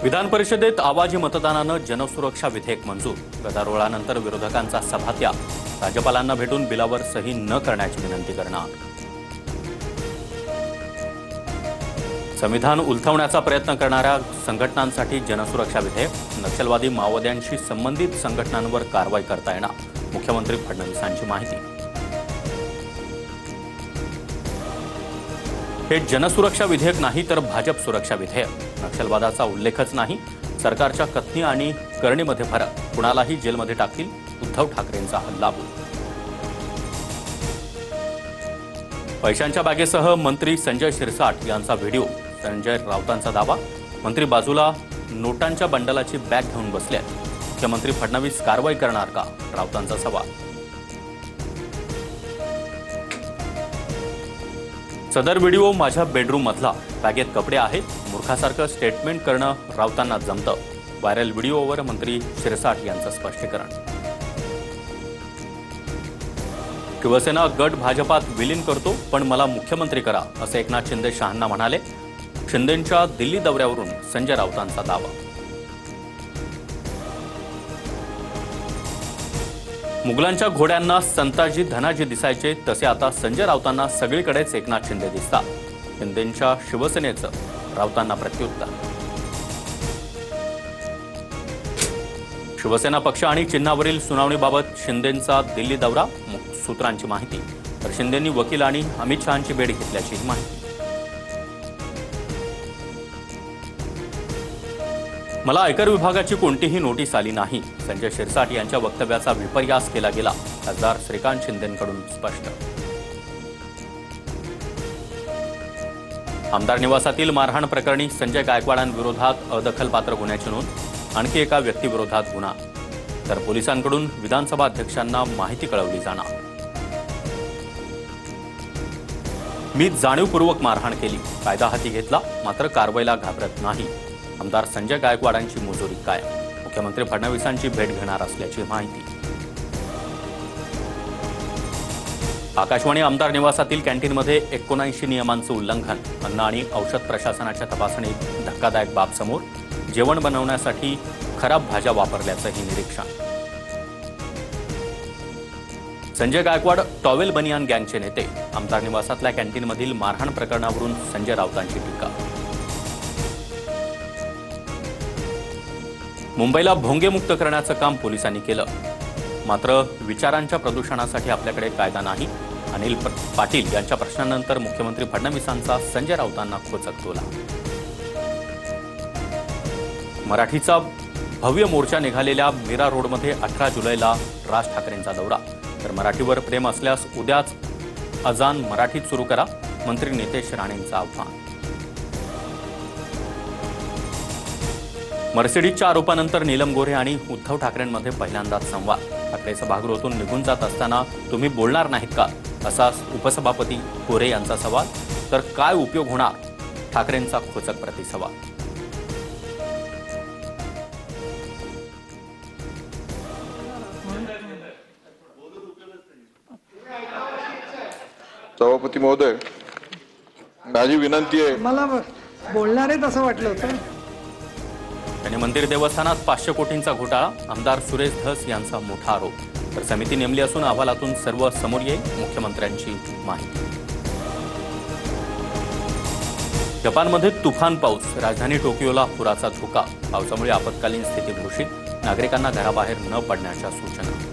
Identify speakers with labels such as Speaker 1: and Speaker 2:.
Speaker 1: विधान परिषदेत आवाजी मतदानानं जनसुरक्षा विधेयक मंजूर। गदारोळानंतर विरोधकांचा सभात्याग। राज्यपालांना भेटून बिलावर सही न करण्याची विनंती करणार। संविधान उलथवण्याचा प्रयत्न करणाऱ्या संघटनांसाठी जनसुरक्षा विधेयक। नक्षलवादी माओवाद्यांशी संबंधित संघटनांवर कारवाई करता येणार। मुख्यमंत्री फडणवीसांची माहिती। हे जनसुरक्षा विधेयक नाही तर भाजप सुरक्षा विधेयक। नक्षलवादाचा उल्लेखच नाही। सरकारच्या कथनी आणि करणीमध्ये फरक। कुणालाही जेलमध्ये टाकतील। उद्धव ठाकरेंचा हल्लाबोल। पैशांच्या बॅगेसह मंत्री संजय शिरसाट यांचा व्हिडिओ। संजय राऊतांचा दावा। मंत्री बाजूला नोटांच्या बंडलाची बॅग घेऊन बसलेत। मुख्यमंत्री फडणवीस कारवाई करणार का? राऊतांचा सवाल। सदर व्हिडिओ माझ्या बेडरूम मधला। बॅगेत कपडे आहेत। मूर्खासारखं स्टेटमेंट करणं राऊतांना जमतं। व्हायरल व्हिडिओवर मंत्री शिरसाट यांचं स्पष्टीकरण। शिवसेना गट भाजपात विलीन करतो पण मला मुख्यमंत्री करा असं एकनाथ शिंदे शहांना म्हणाले। शिंदेंच्या दिल्ली दौऱ्यावरून संजय राऊतांचा दावा। मुघलांच्या घोड्यांना संताजी धनाजी दिसायचे तसे आता संजय राऊतांना सगळीकडेच एकनाथ शिंदे दिसतात। शिंदेंच्या शिवसेनेचं राऊतांना प्रत्युत्तर। शिवसेना पक्ष आणि चिन्हावरील सुनावणीबाबत शिंदेंचा दिल्ली दौरा। सूत्रांची माहिती। तर शिंदेंनी वकील आणि अमित शहांची भेट घेतल्याची माहिती। मला आयकर विभागाची कोणतीही नोटीस आली नाही। संजय शिरसाट यांच्या वक्तव्याचा विपर्यास केला गेला। खासदार श्रीकांत शिंदेंकडून स्पष्ट। आमदार निवासातील मारहाण प्रकरणी संजय गायकवाडांविरोधात अदखलपात्र गुन्ह्याची नोंद। आणखी एका व्यक्तीविरोधात गुन्हा। तर पोलिसांकडून विधानसभा अध्यक्षांना माहिती कळवली जाणार। मी जाणीवपूर्वक मारहाण केली। कायदा हाती घेतला मात्र कारवाईला घाबरत नाही। आमदार संजय गायकवाडांची मुजोरी काय? मुख्यमंत्री फडणवीसांची भेट घेणार असल्याची माहिती। आकाशवाणी आमदार निवासातील कॅन्टीनमध्ये 79 नियमांचं उल्लंघन। अन्न आणि औषध प्रशासनाच्या तपासणीत धक्कादायक बाब समोर। जेवण बनवण्यासाठी खराब भाज्या वापरल्याचंही निरीक्षण। संजय गायकवाड टॉवेल बनियान गँगचे नेते। आमदार निवासातल्या कॅन्टीनमधील मारहाण प्रकरणावरून संजय राऊतांची टीका। मुंबईला भोंगेमुक्त करण्याचं काम पोलिसांनी केलं मात्र विचारांच्या प्रदूषणासाठी आपल्याकडे कायदा नाही। अनिल पाटील यांच्या प्रश्नानंतर मुख्यमंत्री फडणवीसांचा संजय राऊतांना खोचक टोला। मराठीचा भव्य मोर्चा निघालेल्या मीरा रोडमध्ये 18 जुलैला राज ठाकरेंचा दौरा। तर मराठीवर प्रेम असल्यास उद्याच अजान मराठीत सुरू करा। मंत्री नितेश राणेंचं आव्हान। मर्सिडीजच्या आरोपानंतर नीलम गोऱ्हे आणि उद्धव ठाकरेंमध्ये पहिल्यांदाच संवाद। ठाकरे सभागृहातून निघून जात असताना तुम्ही बोलणार नाहीत का असा उपसभापती गोऱ्हे यांचा सवाल। तर काय उपयोग होणार? ठाकरेंचा खोचक प्रतिसवाल।
Speaker 2: सभापती महोदय, माझी विनंती आहे।
Speaker 3: मला बोलणार आहे तसं वाटलं होतं।
Speaker 1: आणि मंदिर देवस्थानात 500 कोटींचा घोटाळा। आमदार सुरेश धस यांचा मोठा आरोप। तर समिती नेमली असून अहवालातून सर्व समोर येईल। मुख्यमंत्र्यांची माहिती। जपानमध्ये तुफान पाऊस। राजधानी टोकियोला पुराचा धोका। पावसामुळे आपत्कालीन स्थिती घोषित। नागरिकांना घराबाहेर न पडण्याच्या सूचना।